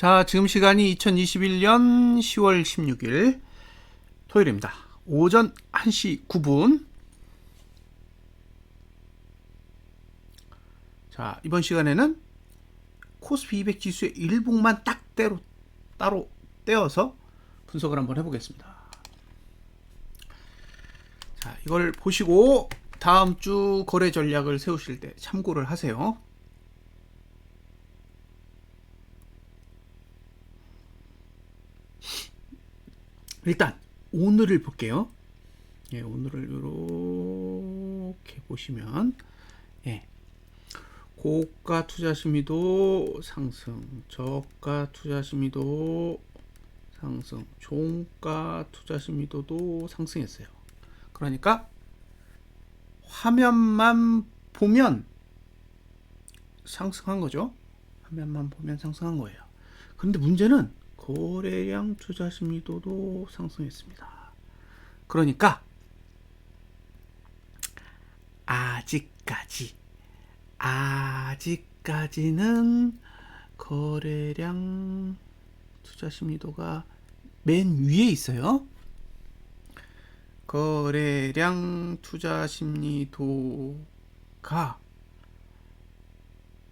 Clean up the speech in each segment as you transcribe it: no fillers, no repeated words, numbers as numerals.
자, 지금 시간이 2021년 10월 16일 토요일입니다. 오전 1시 9분. 자, 이번 시간에는 코스피 200 지수의 일봉만 따로 떼어서 분석을 한번 해보겠습니다. 자, 이걸 보시고 다음 주 거래 전략을 세우실 때 참고를 하세요. 일단 오늘을 볼게요. 예, 오늘을 이렇게 보시면, 예, 고가 투자 심리도 상승, 저가 투자 심리도 상승, 종가 투자 심리도도 상승했어요. 그러니까 화면만 보면 상승한 거죠. 화면만 보면 상승한 거예요. 그런데 문제는 거래량 투자 심리도도 상승했습니다. 그러니까 아직까지는 거래량 투자 심리도가 맨 위에 있어요. 거래량 투자 심리도가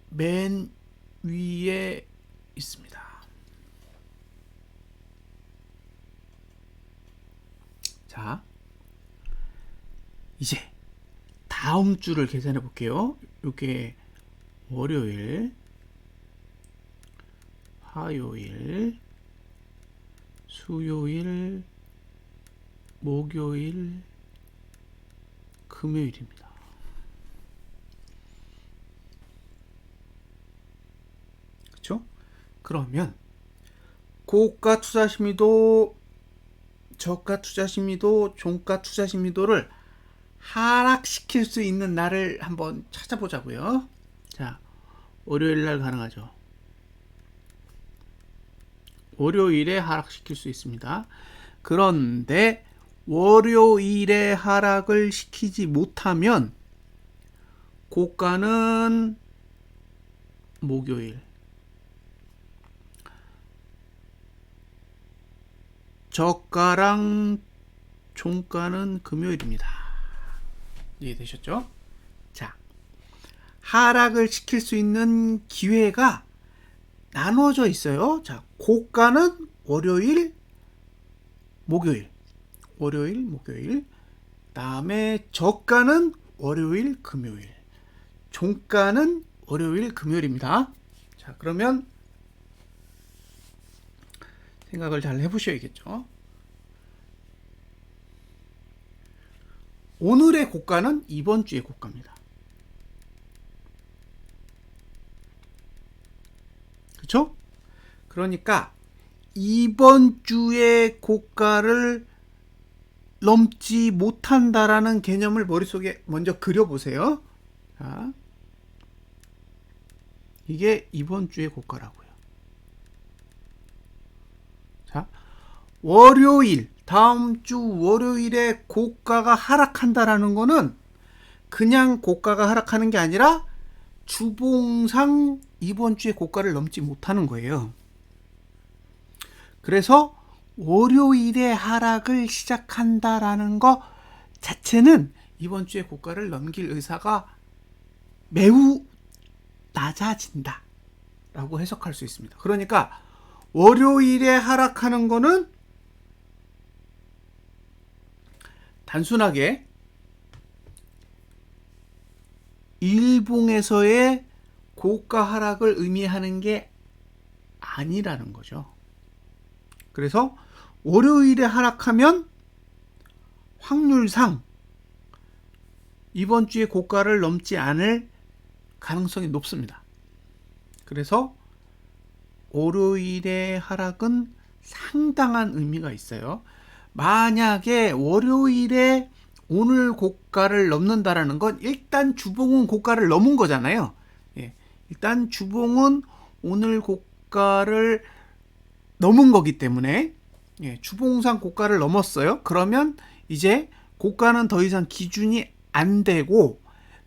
맨 위에 있습니다. 자, 이제 다음 주를 계산해 볼게요. 이게 월요일, 화요일, 수요일, 목요일, 금요일입니다. 그렇죠? 그러면 고가 투자 심리도, 저가 투자 심리도, 종가 투자 심리도를 하락시킬 수 있는 날을 한번 찾아보자고요. 자, 월요일 날 가능하죠. 월요일에 하락시킬 수 있습니다. 그런데 월요일에 하락을 시키지 못하면 고가는 목요일, 저가랑 종가는 금요일입니다. 이해되셨죠? 자, 하락을 시킬 수 있는 기회가 나눠져 있어요. 자, 고가는 월요일, 목요일, 다음에 저가는 월요일, 금요일, 종가는 월요일, 금요일입니다. 자, 그러면 생각을 잘 해보셔야겠죠. 오늘의 고가는 이번 주의 고가입니다. 그렇죠? 그러니까 이번 주의 고가를 넘지 못한다라는 개념을 머릿속에 먼저 그려보세요. 자, 이게 이번 주의 고가라고요. 자, 다음 주 월요일에 고가가 하락한다라는 거는 그냥 고가가 하락하는 게 아니라 주봉상 이번 주에 고가를 넘지 못하는 거예요. 그래서 월요일에 하락을 시작한다라는 거 자체는 이번 주에 고가를 넘길 의사가 매우 낮아진다 라고 해석할 수 있습니다. 그러니까 월요일에 하락하는 거는 단순하게 일봉에서의 고가 하락을 의미하는 게 아니라는 거죠. 그래서 월요일에 하락하면 확률상 이번 주에 고가를 넘지 않을 가능성이 높습니다. 그래서 월요일의 하락은 상당한 의미가 있어요. 만약에 월요일에 오늘 고가를 넘는다라는 건 일단 주봉은 고가를 넘은 거잖아요. 예, 일단 주봉은 오늘 고가를 넘은 거기 때문에, 예, 주봉상 고가를 넘었어요. 그러면 이제 고가는 더 이상 기준이 안 되고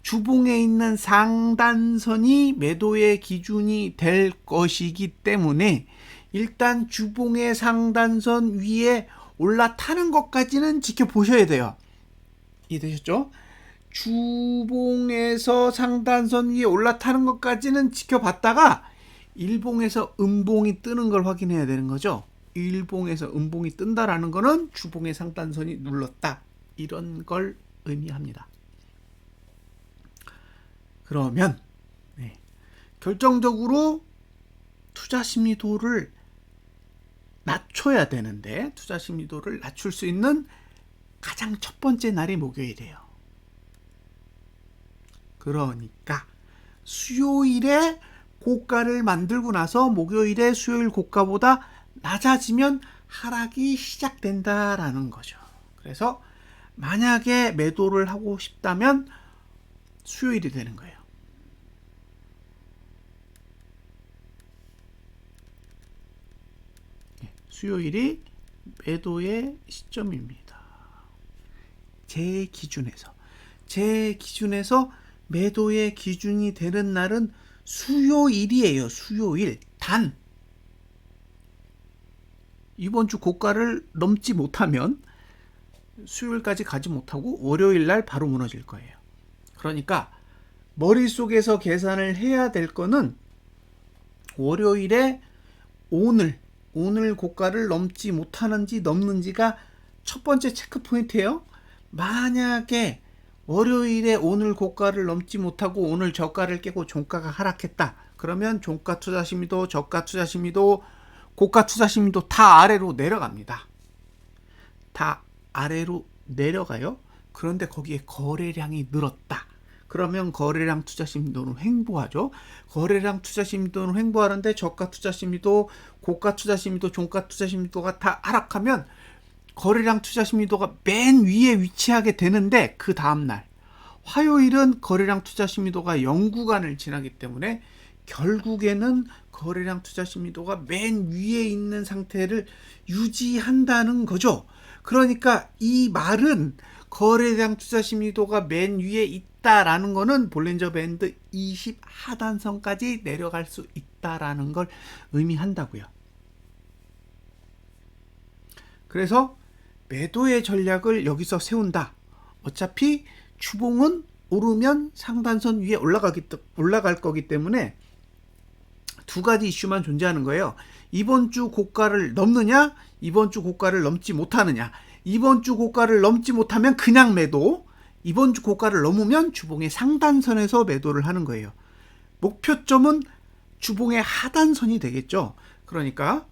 주봉에 있는 상단선이 매도의 기준이 될 것이기 때문에 일단 주봉의 상단선 위에 올라타는 것까지는 지켜보셔야 돼요. 이해되셨죠? 주봉에서 상단선 위에 올라타는 것까지는 지켜봤다가 일봉에서 음봉이 뜨는 걸 확인해야 되는 거죠. 일봉에서 음봉이 뜬다라는 거는 주봉의 상단선이 눌렀다, 이런 걸 의미합니다. 그러면 결정적으로 투자 심리도를 낮춰야 되는데, 투자 심리도를 낮출 수 있는 가장 첫 번째 날이 목요일이에요. 그러니까 수요일에 고가를 만들고 나서 목요일에 수요일 고가보다 낮아지면 하락이 시작된다라는 거죠. 그래서 만약에 매도를 하고 싶다면 수요일이 되는 거예요. 수요일이 매도의 시점입니다. 제 기준에서 매도의 기준이 되는 날은 수요일이에요. 수요일. 단 이번 주 고가를 넘지 못하면 수요일까지 가지 못하고 월요일 날 바로 무너질 거예요. 그러니까 머릿속에서 계산을 해야 될 거는 월요일에 오늘 고가를 넘지 못하는지 넘는지가 첫 번째 체크 포인트예요. 만약에 월요일에 오늘 고가를 넘지 못하고 오늘 저가를 깨고 종가가 하락했다, 그러면 종가 투자 심리도, 저가 투자 심리도, 고가 투자 심리도 다 아래로 내려갑니다. 다 아래로 내려가요. 그런데 거기에 거래량이 늘었다, 그러면 거래량 투자 심리도는 횡보하죠. 거래량 투자 심리도는 횡보하는데 저가 투자 심리도, 고가 투자 심리도, 종가 투자 심리도가 다 하락하면 거래량 투자 심리도가 맨 위에 위치하게 되는데, 그 다음날 화요일은 거래량 투자 심리도가 0구간을 지나기 때문에 결국에는 거래량 투자 심리도가 맨 위에 있는 상태를 유지한다는 거죠. 그러니까 이 말은 거래량 투자 심리도가 맨 위에 있다라는 거는 볼린저 밴드 20 하단선까지 내려갈 수 있다라는 걸 의미한다고요. 그래서 매도의 전략을 여기서 세운다. 어차피 주봉은 오르면 상단선 위에 올라갈 거기 때문에 두 가지 이슈만 존재하는 거예요. 이번 주 고가를 넘느냐, 이번 주 고가를 넘지 못하느냐. 이번 주 고가를 넘지 못하면 그냥 매도, 이번 주 고가를 넘으면 주봉의 상단선에서 매도를 하는 거예요. 목표점은 주봉의 하단선이 되겠죠. 그러니까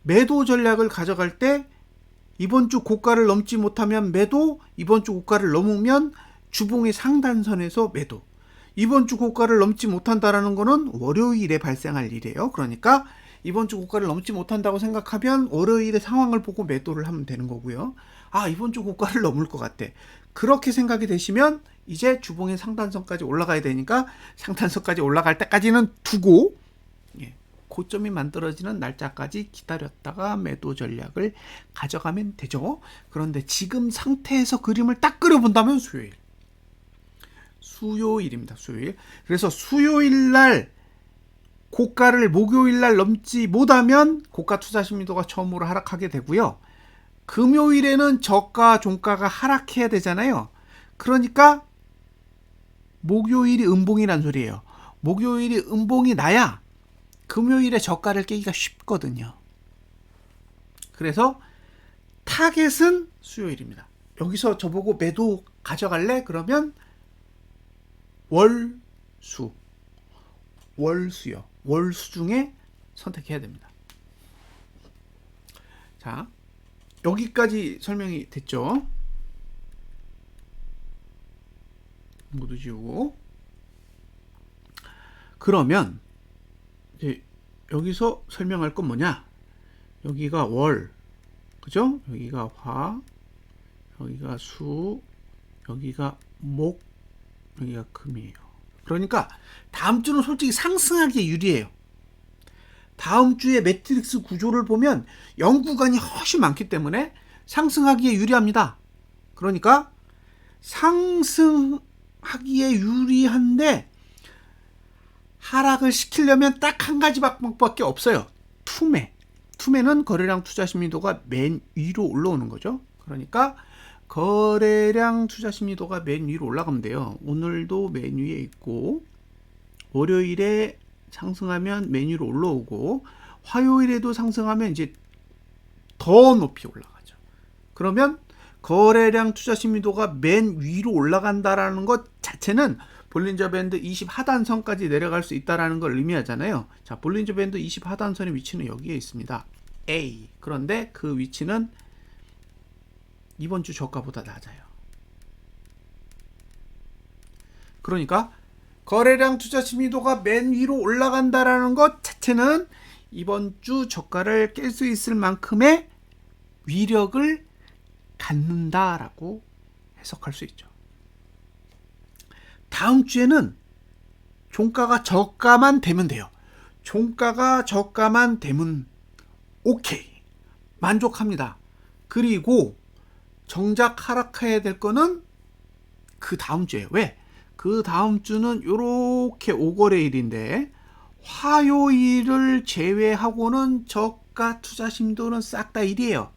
매도 전략을 가져갈 때 이번 주 고가를 넘지 못하면 매도, 이번 주 고가를 넘으면 주봉의 상단선에서 매도. 이번 주 고가를 넘지 못한다라는 거는 월요일에 발생할 일이에요. 그러니까 이번 주 고가를 넘지 못한다고 생각하면 월요일의 상황을 보고 매도를 하면 되는 거고요. 아, 이번 주 고가를 넘을 것 같아, 그렇게 생각이 되시면 이제 주봉의 상단선까지 올라가야 되니까 상단선까지 올라갈 때까지는 두고 고점이 만들어지는 날짜까지 기다렸다가 매도 전략을 가져가면 되죠. 그런데 지금 상태에서 그림을 딱 그려본다면 수요일입니다. 수요일. 그래서 수요일 날 고가를 목요일 날 넘지 못하면 고가 투자 심리도가 처음으로 하락하게 되고요. 금요일에는 저가 종가가 하락해야 되잖아요. 그러니까 목요일이 음봉이란 소리예요. 목요일이 음봉이 나야 금요일에 저가를 깨기가 쉽거든요. 그래서 타겟은 수요일입니다. 여기서 저보고 매도 가져갈래? 그러면 월수요. 월수 중에 선택해야 됩니다. 자, 여기까지 설명이 됐죠? 모두 지우고. 그러면 이제 여기서 설명할 건 뭐냐? 여기가 월, 그죠? 여기가 화, 여기가 수, 여기가 목, 여기가 금이에요. 그러니까 다음 주는 솔직히 상승하기에 유리해요. 다음 주에 매트릭스 구조를 보면 0구간이 훨씬 많기 때문에 상승하기에 유리합니다. 그러니까 상승 하기에 유리한데 하락을 시키려면 딱 한 가지 방법밖에 없어요. 투매. 투매는 거래량 투자 심리도가 맨 위로 올라오는 거죠. 그러니까 거래량 투자 심리도가 맨 위로 올라가면 돼요. 오늘도 맨 위에 있고, 월요일에 상승하면 맨 위로 올라오고, 화요일에도 상승하면 이제 더 높이 올라가죠. 그러면 거래량 투자 심리도가 맨 위로 올라간다라는 것 자체는 볼린저 밴드 20 하단선까지 내려갈 수 있다는 걸 의미하잖아요. 자, 볼린저 밴드 20 하단선의 위치는 여기에 있습니다. A. 그런데 그 위치는 이번 주 저가보다 낮아요. 그러니까 거래량 투자 심리도가 맨 위로 올라간다라는 것 자체는 이번 주 저가를 깰 수 있을 만큼의 위력을 갖는다라고 해석할 수 있죠. 다음 주에는 종가가 저가만 되면 돼요. 종가가 저가만 되면 오케이, 만족합니다. 그리고 정작 하락해야 될 거는 그 다음 주에. 왜? 그 다음 주는 요렇게 5거래일인데 화요일을 제외하고는 저가 투자 심도는 싹 다 1이에요.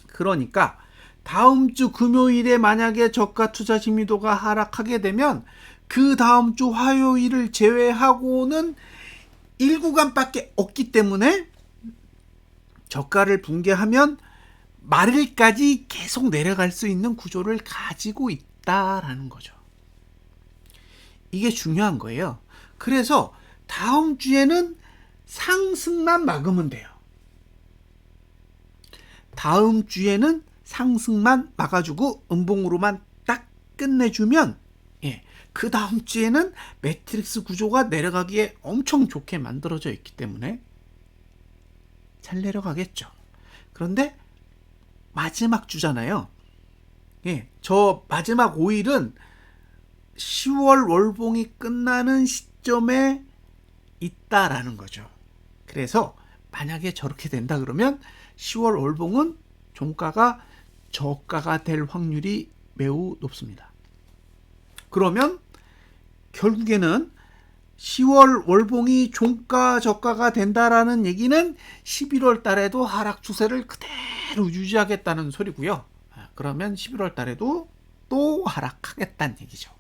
그러니까 다음 주 금요일에 만약에 저가 투자 심리도가 하락하게 되면 그 다음 주 화요일을 제외하고는 1구간밖에 없기 때문에 저가를 붕괴하면 말일까지 계속 내려갈 수 있는 구조를 가지고 있다라는 거죠. 이게 중요한 거예요. 그래서 다음 주에는 상승만 막으면 돼요. 다음 주에는 상승만 막아주고 음봉으로만 딱 끝내주면, 그 다음 주에는 매트릭스 구조가 내려가기에 엄청 좋게 만들어져 있기 때문에 잘 내려가겠죠. 그런데 마지막 주잖아요. 저 마지막 5일은 10월 월봉이 끝나는 시점에 있다라는 거죠. 그래서 만약에 저렇게 된다 그러면 10월 월봉은 종가가 저가가 될 확률이 매우 높습니다. 그러면 결국에는 10월 월봉이 종가 저가가 된다라는 얘기는 11월 달에도 하락 추세를 그대로 유지하겠다는 소리고요. 그러면 11월 달에도 또 하락하겠다는 얘기죠.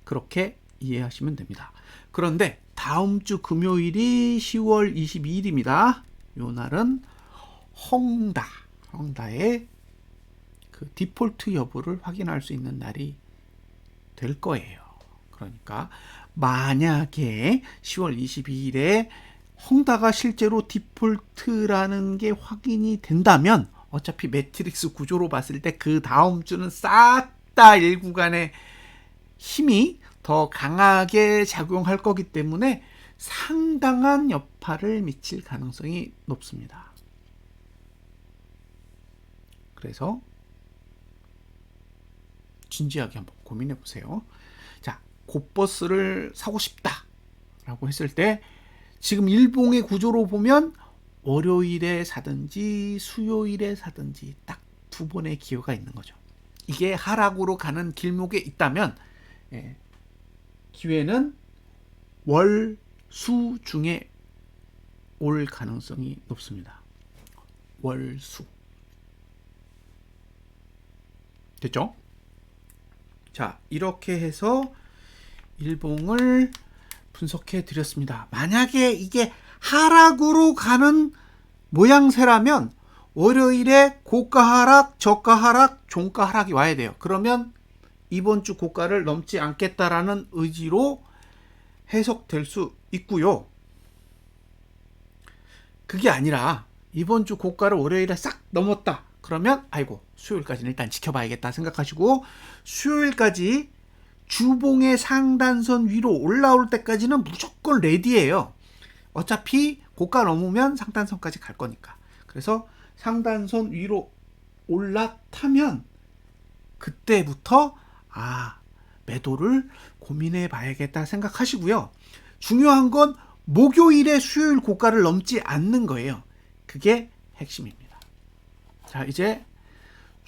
그렇게 이해하시면 됩니다. 그런데 다음 주 금요일이 10월 22일입니다. 요 날은 헝다의 그 디폴트 여부를 확인할 수 있는 날이 될 거예요. 그러니까 만약에 10월 22일에 헝다가 실제로 디폴트라는 게 확인이 된다면 어차피 매트릭스 구조로 봤을 때 그 다음 주는 싹 다 1구간의 힘이 더 강하게 작용할 거기 때문에 상당한 여파를 미칠 가능성이 높습니다. 그래서 진지하게 한번 고민해 보세요. 자, 곧버스를 사고 싶다 라고 했을 때 지금 일봉의 구조로 보면 월요일에 사든지 수요일에 사든지 딱 두 번의 기회가 있는 거죠. 이게 하락으로 가는 길목에 있다면 기회는 월, 수 중에 올 가능성이 높습니다. 월, 수. 됐죠? 자, 이렇게 해서 일봉을 분석해 드렸습니다. 만약에 이게 하락으로 가는 모양새라면 월요일에 고가 하락, 저가 하락, 종가 하락이 와야 돼요. 그러면 이번 주 고가를 넘지 않겠다라는 의지로 해석될 수 있고요. 그게 아니라 이번 주 고가를 월요일에 싹 넘었다. 그러면 아이고 수요일까지는 일단 지켜봐야겠다 생각하시고 수요일까지 주봉의 상단선 위로 올라올 때까지는 무조건 레디예요. 어차피 고가 넘으면 상단선까지 갈 거니까. 그래서 상단선 위로 올라타면 그때부터 매도를 고민해 봐야겠다 생각하시고요. 중요한 건 목요일에 수요일 고가를 넘지 않는 거예요. 그게 핵심입니다. 자, 이제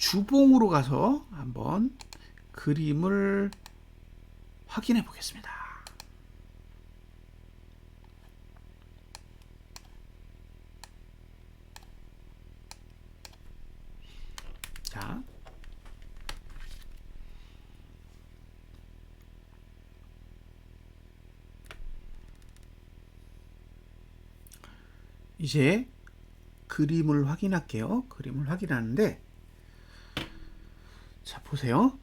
주봉으로 가서 한번 그림을 확인해 보겠습니다. 자, 이제 그림을 확인할게요. 그림을 확인하는데, 자, 보세요.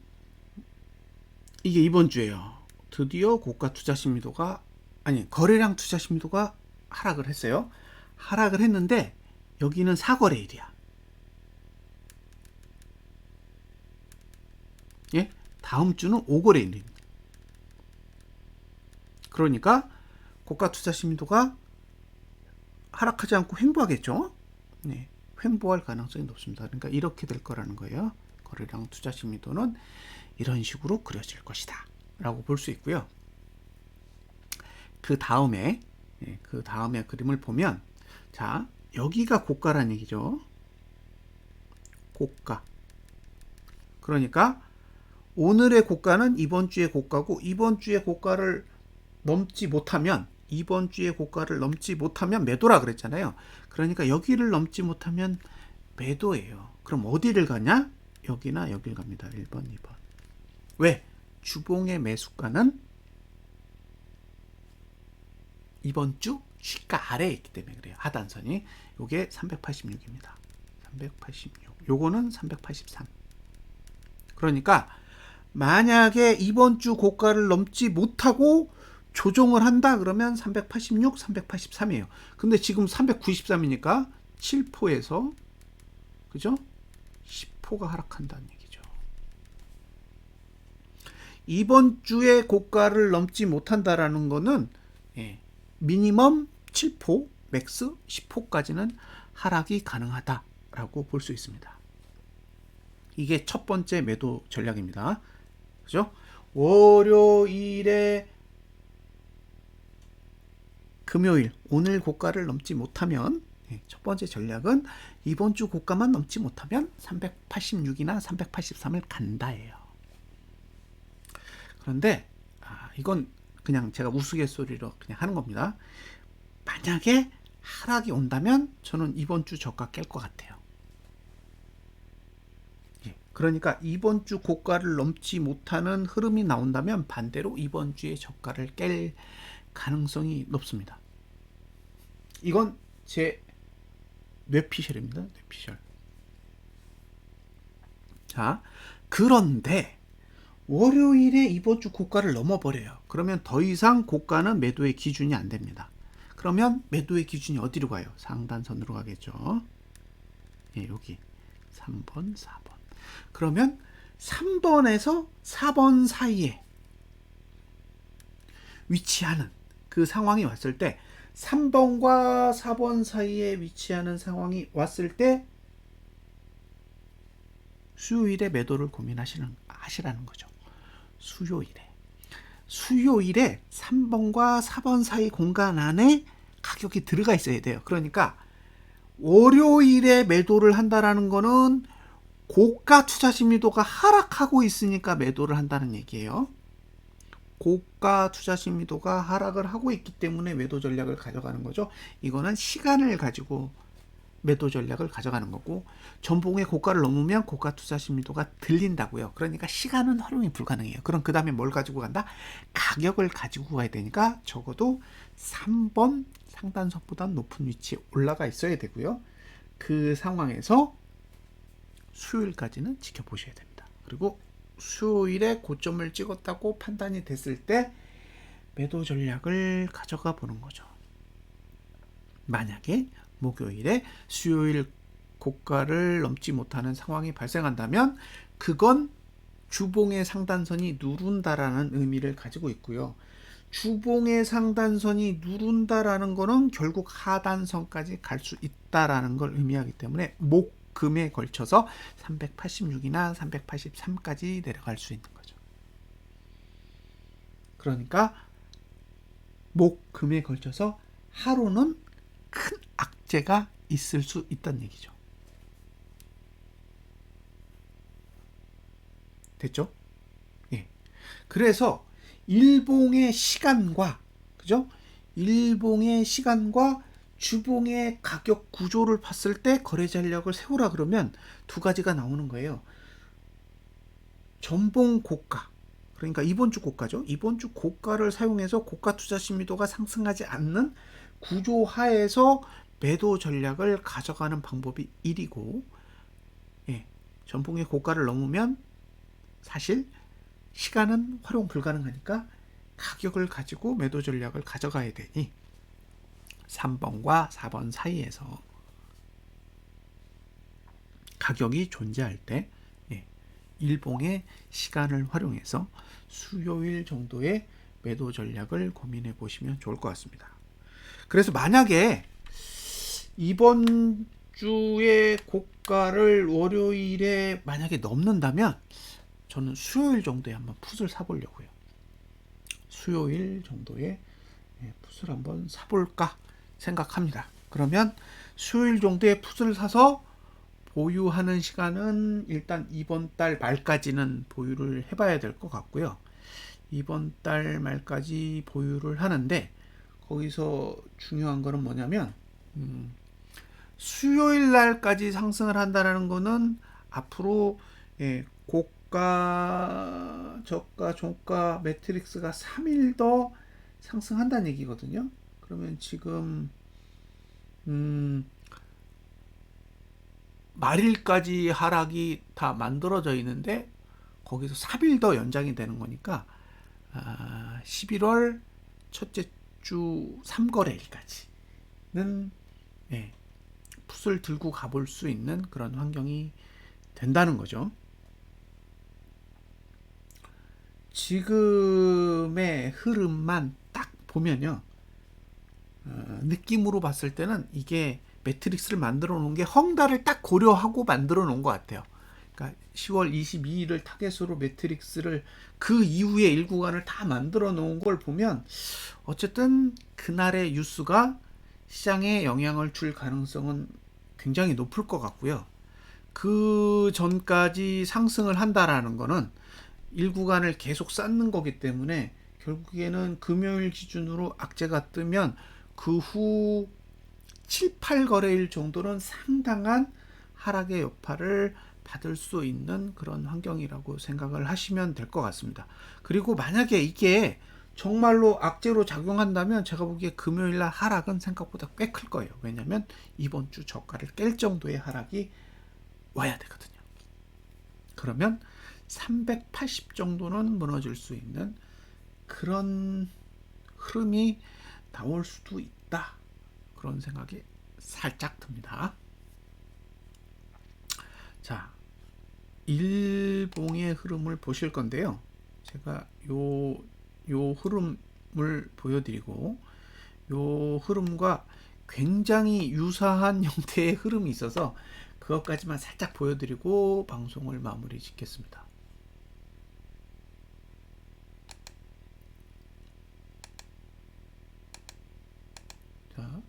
이게 이번 주예요. 드디어 고가 투자 신뢰도가, 아니, 거래량 투자 신뢰도가 하락을 했어요. 하락을 했는데, 여기는 4거래일이야. 예? 다음 주는 5거래일입니다. 그러니까, 고가 투자 신뢰도가 하락하지 않고 횡보하겠죠? 네, 횡보할 가능성이 높습니다. 그러니까 이렇게 될 거라는 거예요. 거래량 투자 신뢰도는 이런 식으로 그려질 것이다 라고 볼 수 있고요. 그 다음에 그림을 보면, 자, 여기가 고가란 얘기죠. 고가. 그러니까 오늘의 고가는 이번 주의 고가고, 이번 주의 고가를 넘지 못하면 매도라 그랬잖아요. 그러니까 여기를 넘지 못하면 매도예요. 그럼 어디를 가냐? 여기나 여길 갑니다. 1번, 2번. 왜? 주봉의 매수가는 이번 주 시가 아래에 있기 때문에 그래요. 하단선이. 요게 386입니다. 386. 요거는 383. 그러니까 만약에 이번 주 고가를 넘지 못하고 조정을 한다 그러면 386, 383이에요. 근데 지금 393이니까 7포에서 그죠? 10포가 하락한다는 얘기죠. 이번 주에 고가를 넘지 못한다라는 거는 미니멈 7포, 맥스 10포까지는 하락이 가능하다라고 볼 수 있습니다. 이게 첫 번째 매도 전략입니다. 그죠? 월요일에 금요일, 오늘 고가를 넘지 못하면 첫 번째 전략은 이번 주 고가만 넘지 못하면 386이나 383을 간다예요. 그런데 이건 그냥 제가 우스갯소리로 그냥 하는 겁니다. 만약에 하락이 온다면 저는 이번 주 저가 깰 것 같아요. 그러니까 이번 주 고가를 넘지 못하는 흐름이 나온다면 반대로 이번 주에 저가를 깰 가능성이 높습니다. 이건 제 뇌피셜입니다. 뇌피셜. 자, 그런데 월요일에 이번 주 고가를 넘어버려요. 그러면 더 이상 고가는 매도의 기준이 안 됩니다. 그러면 매도의 기준이 어디로 가요? 상단선으로 가겠죠. 여기 3번, 4번. 그러면 3번에서 4번 사이에 위치하는 그 상황이 왔을 때, 3번과 4번 사이에 위치하는 상황이 왔을 때 수요일에 매도를 하시라는 거죠. 수요일에 3번과 4번 사이 공간 안에 가격이 들어가 있어야 돼요. 그러니까 월요일에 매도를 한다라는 거는 고가 투자 심리도가 하락하고 있으니까 매도를 한다는 얘기예요. 고가 투자 심리도가 하락을 하고 있기 때문에 매도 전략을 가져가는 거죠. 이거는 시간을 가지고 매도 전략을 가져가는 거고, 전봉의 고가를 넘으면 고가 투자 심리도가 들린다고요. 그러니까 시간은 활용이 불가능해요. 그럼 그 다음에 뭘 가지고 간다? 가격을 가지고 가야 되니까 적어도 3번 상단선보다 높은 위치에 올라가 있어야 되고요. 그 상황에서 수요일까지는 지켜보셔야 됩니다. 그리고 수요일에 고점을 찍었다고 판단이 됐을 때 매도 전략을 가져가 보는 거죠. 만약에 목요일에 수요일 고가를 넘지 못하는 상황이 발생한다면 그건 주봉의 상단선이 누른다라는 의미를 가지고 있고요. 주봉의 상단선이 누른다라는 거는 결국 하단선까지 갈 수 있다라는 걸 의미하기 때문에 금에 걸쳐서 386이나 383까지 내려갈 수 있는 거죠. 그러니까 금에 걸쳐서 하루는 큰 악재가 있을 수 있다는 얘기죠. 됐죠? 예. 그래서 일봉의 시간과, 그죠? 일봉의 시간과 주봉의 가격 구조를 봤을 때 거래 전략을 세우라 그러면 두 가지가 나오는 거예요. 전봉 고가, 그러니까 이번 주 고가죠. 이번 주 고가를 사용해서 고가 투자 심리도가 상승하지 않는 구조 하에서 매도 전략을 가져가는 방법이 1이고, 예, 전봉의 고가를 넘으면 사실 시간은 활용 불가능하니까 가격을 가지고 매도 전략을 가져가야 되니 3번과 4번 사이에서 가격이 존재할 때 일봉의 시간을 활용해서 수요일 정도의 매도 전략을 고민해 보시면 좋을 것 같습니다. 그래서 만약에 이번 주의 고가를 월요일에 만약에 넘는다면 저는 수요일 정도에 한번 풋을 사보려고요. 수요일 정도에 풋을 한번 사볼까 생각합니다. 그러면 수요일 정도에 풋을 사서 보유하는 시간은 일단 이번 달 말까지는 보유를 해봐야 될 것 같고요. 이번 달 말까지 보유를 하는데 거기서 중요한 거는 뭐냐면 수요일 날까지 상승을 한다는 거는 앞으로 고가, 저가, 종가 매트릭스가 3일 더 상승한다는 얘기거든요. 그러면 지금 말일까지 하락이 다 만들어져 있는데 거기서 3일 더 연장이 되는 거니까 11월 첫째 주 3거래일까지는 풋을 들고 가볼 수 있는 그런 환경이 된다는 거죠. 지금의 흐름만 딱 보면요, 느낌으로 봤을 때는 이게 매트릭스를 만들어 놓은 게 헝다를 딱 고려하고 만들어 놓은 것 같아요. 그러니까 10월 22일을 타겟으로 매트릭스를 그 이후에 일구간을 다 만들어 놓은 걸 보면 어쨌든 그날의 뉴스가 시장에 영향을 줄 가능성은 굉장히 높을 것 같고요. 그 전까지 상승을 한다라는 거는 일구간을 계속 쌓는 거기 때문에 결국에는 금요일 기준으로 악재가 뜨면 그 후 7, 8거래일 정도는 상당한 하락의 여파를 받을 수 있는 그런 환경이라고 생각을 하시면 될 것 같습니다. 그리고 만약에 이게 정말로 악재로 작용한다면 제가 보기에 금요일날 하락은 생각보다 꽤 클 거예요. 왜냐하면 이번 주 저가를 깰 정도의 하락이 와야 되거든요. 그러면 380 정도는 무너질 수 있는 그런 흐름이 나올 수도 있다. 그런 생각이 살짝 듭니다. 자, 일봉의 흐름을 보실 건데요. 제가 요 흐름을 보여드리고 요 흐름과 굉장히 유사한 형태의 흐름이 있어서 그것까지만 살짝 보여드리고 방송을 마무리 짓겠습니다. 자,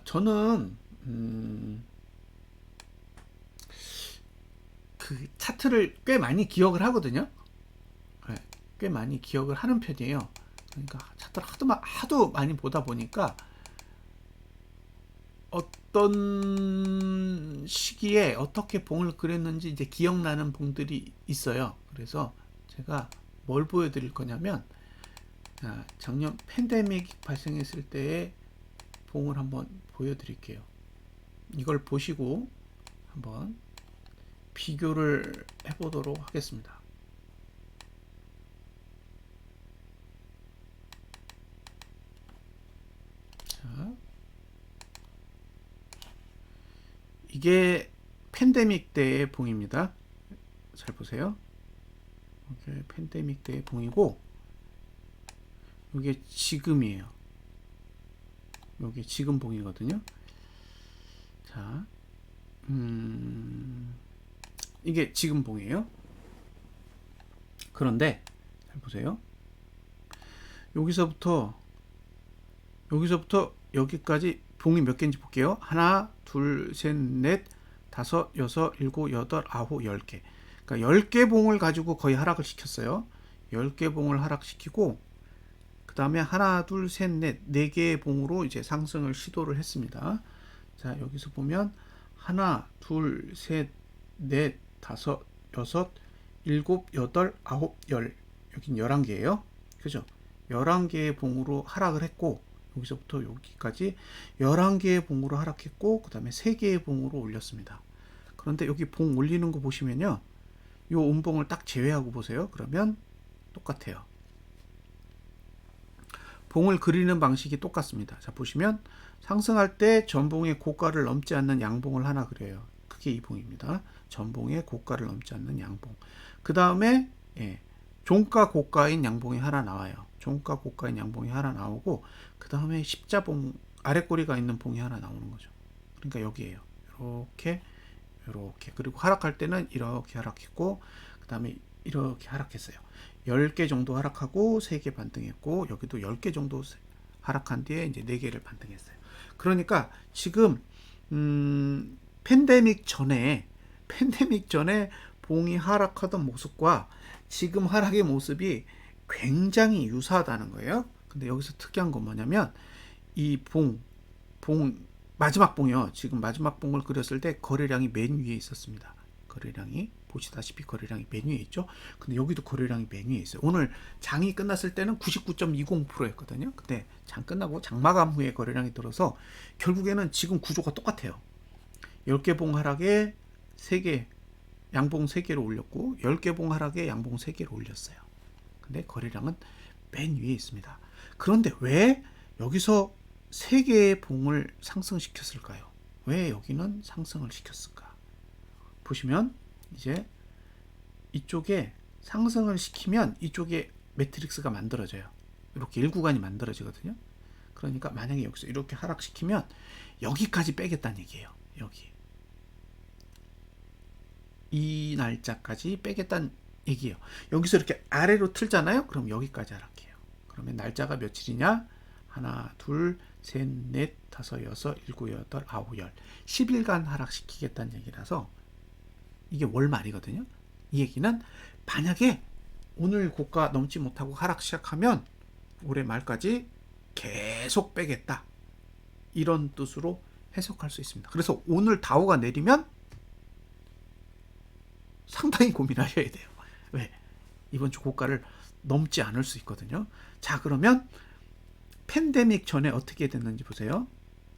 저는 그 차트를 꽤 많이 기억을 하거든요. 꽤 많이 기억을 하는 편이에요. 그러니까 차트를 하도 많이 보다 보니까 어떤 시기에 어떻게 봉을 그렸는지 이제 기억나는 봉들이 있어요. 그래서 제가 뭘 보여드릴 거냐면 작년 팬데믹 발생했을 때의 봉을 한번 보여드릴게요. 이걸 보시고 한번 비교를 해보도록 하겠습니다. 자, 이게 팬데믹 때의 봉입니다. 잘 보세요. 이게 팬데믹 때의 봉이고 이게 지금이에요. 이게 지금 봉이거든요. 자, 이게 지금 봉이에요. 그런데 잘 보세요. 여기서부터 여기까지 봉이 몇 개인지 볼게요. 하나, 둘, 셋, 넷, 다섯, 여섯, 일곱, 여덟, 아홉, 10개. 그러니까 10개 봉을 가지고 거의 하락을 시켰어요. 10개 봉을 하락시키고 그 다음에 하나, 둘, 셋, 넷, 4개의 봉으로 이제 상승을 시도를 했습니다. 자, 여기서 보면 하나, 둘, 셋, 넷, 다섯, 여섯, 일곱, 여덟, 아홉, 열. 여긴 11개예요. 그죠? 11개의 봉으로 하락을 했고 여기서부터 여기까지 11개의 봉으로 하락했고 그 다음에 3개의 봉으로 올렸습니다. 그런데 여기 봉 올리는 거 보시면요. 이 음봉을 딱 제외하고 보세요. 그러면 똑같아요. 봉을 그리는 방식이 똑같습니다. 자, 보시면 상승할 때 전봉의 고가를 넘지 않는 양봉을 하나 그려요. 그게 이 봉입니다. 전봉의 고가를 넘지 않는 양봉. 그 다음에 종가 고가인 양봉이 하나 나와요. 종가 고가인 양봉이 하나 나오고 그 다음에 십자봉 아랫꼬리가 있는 봉이 하나 나오는 거죠. 그러니까 여기에요. 이렇게 이렇게 그리고 하락할 때는 이렇게 하락했고 그 다음에 이렇게 하락했어요. 10개 정도 하락하고 3개 반등했고 여기도 10개 정도 하락한 뒤에 이제 4개를 반등했어요. 그러니까 지금 팬데믹 전에 봉이 하락하던 모습과 지금 하락의 모습이 굉장히 유사하다는 거예요. 근데 여기서 특이한 건 뭐냐면 이 마지막 봉이요. 지금 마지막 봉을 그렸을 때 거래량이 맨 위에 있었습니다. 거래량이 보시다시피 거래량이 맨 위에 있죠. 근데 여기도 거래량이 맨 위에 있어요. 오늘 장이 끝났을 때는 99.20%였거든요. 근데 장 끝나고 장 마감 후에 거래량이 들어서 결국에는 지금 구조가 똑같아요. 10개 봉 하락에 3개 양봉 3개를 올렸고 10개 봉 하락에 양봉 3개를 올렸어요. 근데 거래량은 맨 위에 있습니다. 그런데 왜 여기서 3개의 봉을 상승시켰을까요? 왜 여기는 상승을 시켰을까? 보시면 이제 이쪽에 상승을 시키면 이쪽에 매트릭스가 만들어져요. 이렇게 1구간이 만들어지거든요. 그러니까 만약에 여기서 이렇게 하락시키면 여기까지 빼겠다는 얘기예요. 여기 이 날짜까지 빼겠다는 얘기예요. 여기서 이렇게 아래로 틀잖아요. 그럼 여기까지 하락해요. 그러면 날짜가 며칠이냐? 하나, 둘, 셋, 넷, 다섯, 여섯, 일곱, 여덟, 아홉, 열 10일간 하락시키겠다는 얘기라서 이게 월말이거든요. 이 얘기는 만약에 오늘 고가 넘지 못하고 하락 시작하면 올해 말까지 계속 빼겠다. 이런 뜻으로 해석할 수 있습니다. 그래서 오늘 다우가 내리면 상당히 고민하셔야 돼요. 왜? 이번 주 고가를 넘지 않을 수 있거든요. 자, 그러면 팬데믹 전에 어떻게 됐는지 보세요.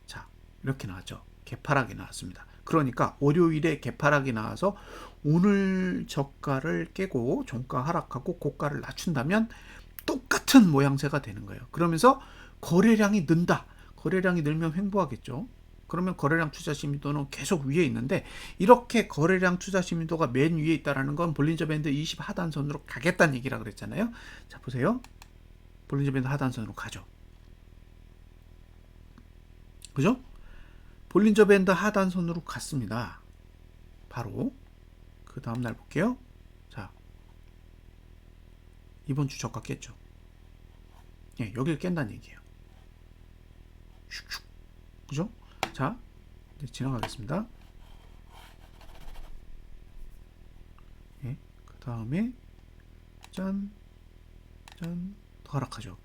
자, 이렇게 나왔죠. 개파락이 나왔습니다. 그러니까 월요일에 개파락이 나와서 오늘 저가를 깨고 종가 하락하고 고가를 낮춘다면 똑같은 모양새가 되는 거예요. 그러면서 거래량이 는다. 거래량이 늘면 횡보하겠죠. 그러면 거래량 투자 심리도는 계속 위에 있는데 이렇게 거래량 투자 심리도가 맨 위에 있다는 건 볼린저 밴드 20 하단선으로 가겠다는 얘기라 그랬잖아요. 자, 보세요. 볼린저 밴드 하단선으로 가죠. 그죠? 볼린저 밴드 하단선으로 갔습니다. 바로 그 다음날 볼게요. 자, 이번 주 저가 깼죠. 예, 여기를 깬다는 얘기예요. 슉슉. 그죠? 자, 이제 지나가겠습니다. 예, 그 다음에 짠, 짠, 더 하락하죠.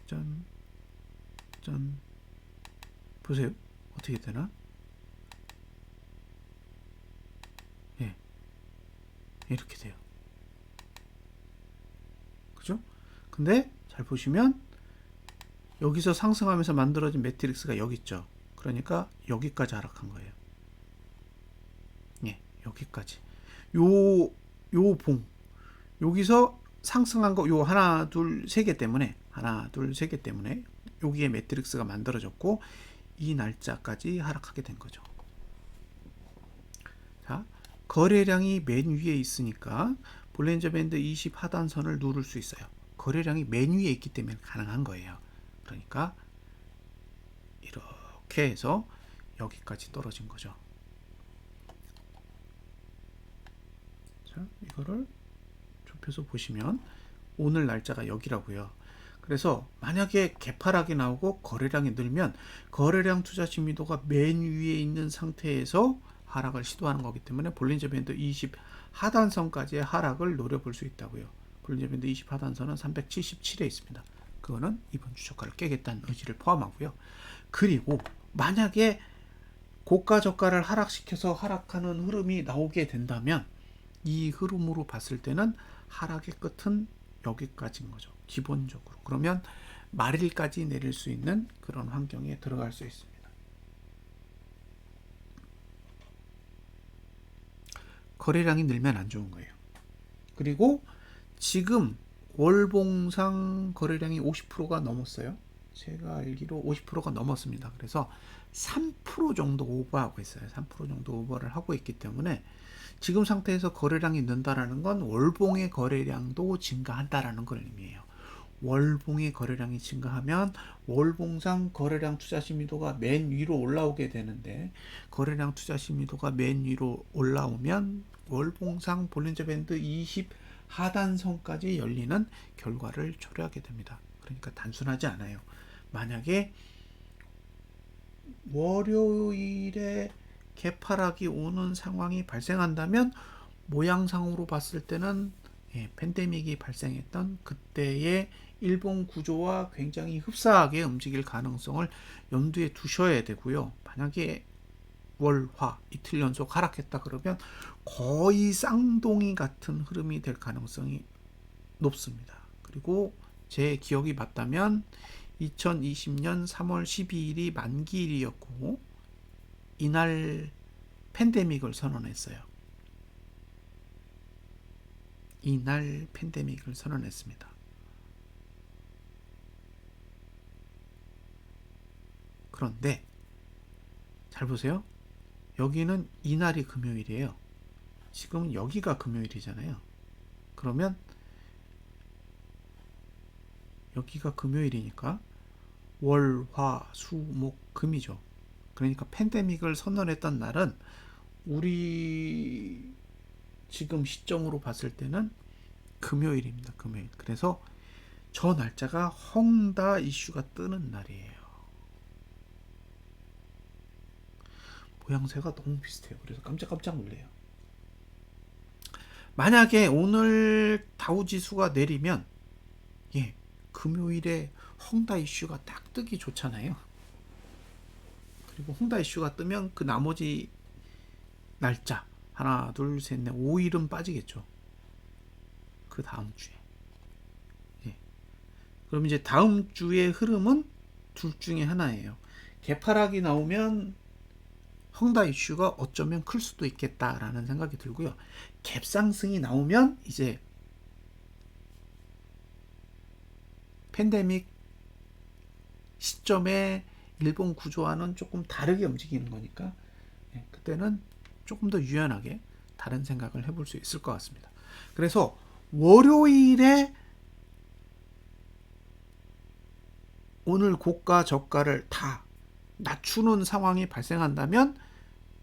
짠, 짠. 보세요. 어떻게 되나? 예, 이렇게 돼요. 그죠? 근데 잘 보시면 여기서 상승하면서 만들어진 매트릭스가 여기 있죠. 그러니까 여기까지 하락한 거예요. 예, 여기까지. 요 봉. 여기서 상승한 거 요 하나, 둘, 세 개 때문에 여기에 매트릭스가 만들어졌고 이 날짜까지 하락하게 된 거죠. 자, 거래량이 맨 위에 있으니까 볼린저 밴드 20 하단선을 누를 수 있어요. 거래량이 맨 위에 있기 때문에 가능한 거예요. 그러니까 이렇게 해서 여기까지 떨어진 거죠. 자, 이거를 좁혀서 보시면 오늘 날짜가 여기라고요. 그래서 만약에 개파락이 나오고 거래량이 늘면 거래량 투자 심리도가 맨 위에 있는 상태에서 하락을 시도하는 거기 때문에 볼린저 밴드 20 하단선까지의 하락을 노려볼 수 있다고요. 볼린저 밴드 20 하단선은 377에 있습니다. 그거는 이번 주 저가를 깨겠다는 의지를 포함하고요. 그리고 만약에 고가 저가를 하락시켜서 하락하는 흐름이 나오게 된다면 이 흐름으로 봤을 때는 하락의 끝은 여기까지인 거죠. 기본적으로. 그러면 말일까지 내릴 수 있는 그런 환경에 들어갈 수 있습니다. 거래량이 늘면 안 좋은 거예요. 그리고 지금 월봉상 거래량이 50%가 넘었어요. 제가 알기로 50%가 넘었습니다. 그래서 3% 정도 오버하고 있어요. 3% 정도 오버를 하고 있기 때문에 지금 상태에서 거래량이 는다라는 건 월봉의 거래량도 증가한다라는 걸 의미해요. 월봉의 거래량이 증가하면 월봉상 거래량 투자 심리도가 맨 위로 올라오게 되는데, 거래량 투자 심리도가 맨 위로 올라오면 월봉상 볼린저 밴드 20 하단선까지 열리는 결과를 초래하게 됩니다. 그러니까 단순하지 않아요. 만약에 월요일에 개파락이 오는 상황이 발생한다면 모양상으로 봤을 때는 팬데믹이 발생했던 그때의 일본 구조와 굉장히 흡사하게 움직일 가능성을 염두에 두셔야 되고요. 만약에 월, 화 이틀 연속 하락했다 그러면 거의 쌍둥이 같은 흐름이 될 가능성이 높습니다. 그리고 제 기억이 맞다면 2020년 3월 12일이 만기일이었고 이날 팬데믹을 선언했어요. 이날 팬데믹을 선언했습니다. 그런데 잘 보세요. 여기는 이날이 금요일이에요. 지금 여기가 금요일이잖아요. 그러면 여기가 금요일이니까 월, 화, 수, 목, 금이죠. 그러니까 팬데믹을 선언했던 날은 우리 지금 시점으로 봤을 때는 금요일입니다. 금요일. 그래서 저 날짜가 헝다 이슈가 뜨는 날이에요. 모양새가 너무 비슷해요. 그래서 깜짝 놀래요. 만약에 오늘 다우지수가 내리면 금요일에 헝다 이슈가 딱 뜨기 좋잖아요. 그리고 헝다 이슈가 뜨면 그 나머지 날짜 하나, 둘, 셋, 넷, 5일은 빠지겠죠. 그 다음 주에. 그럼 이제 다음 주의 흐름은 둘 중에 하나예요. 개파락이 나오면 헝다 이슈가 어쩌면 클 수도 있겠다라는 생각이 들고요. 갭상승이 나오면 이제 팬데믹 시점에 일본 구조와는 조금 다르게 움직이는 거니까 그때는 조금 더 유연하게 다른 생각을 해볼 수 있을 것 같습니다. 그래서 월요일에 오늘 고가 저가를 다 낮추는 상황이 발생한다면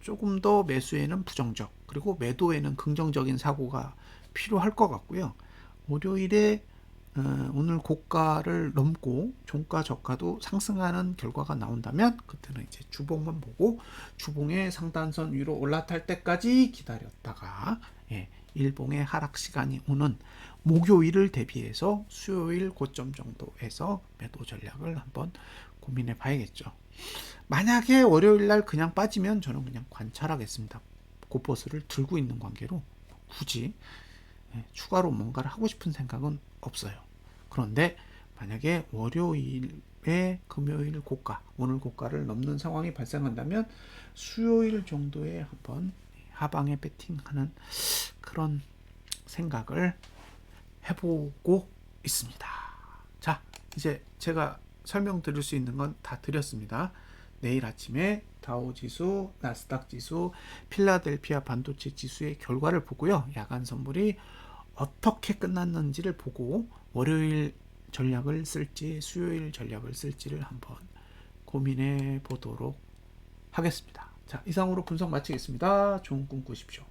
조금 더 매수에는 부정적, 그리고 매도에는 긍정적인 사고가 필요할 것 같고요. 월요일에 오늘 고가를 넘고 종가 저가도 상승하는 결과가 나온다면 그때는 이제 주봉만 보고 주봉의 상단선 위로 올라탈 때까지 기다렸다가 일봉의 하락 시간이 오는 목요일을 대비해서 수요일 고점 정도에서 매도 전략을 한번 고민해 봐야겠죠. 만약에 월요일날 그냥 빠지면 저는 그냥 관찰하겠습니다. 고버스를 들고 있는 관계로 굳이 추가로 뭔가를 하고 싶은 생각은 없어요. 그런데 만약에 월요일에 금요일 고가, 오늘 고가를 넘는 상황이 발생한다면 수요일 정도에 한번 하방에 배팅하는 그런 생각을 해보고 있습니다. 자, 이제 제가 설명드릴 수 있는 건 다 드렸습니다. 내일 아침에 다우지수, 나스닥 지수, 필라델피아 반도체 지수의 결과를 보고요. 야간 선물이 어떻게 끝났는지를 보고 월요일 전략을 쓸지 수요일 전략을 쓸지를 한번 고민해 보도록 하겠습니다. 자, 이상으로 분석 마치겠습니다. 좋은 꿈 꾸십시오.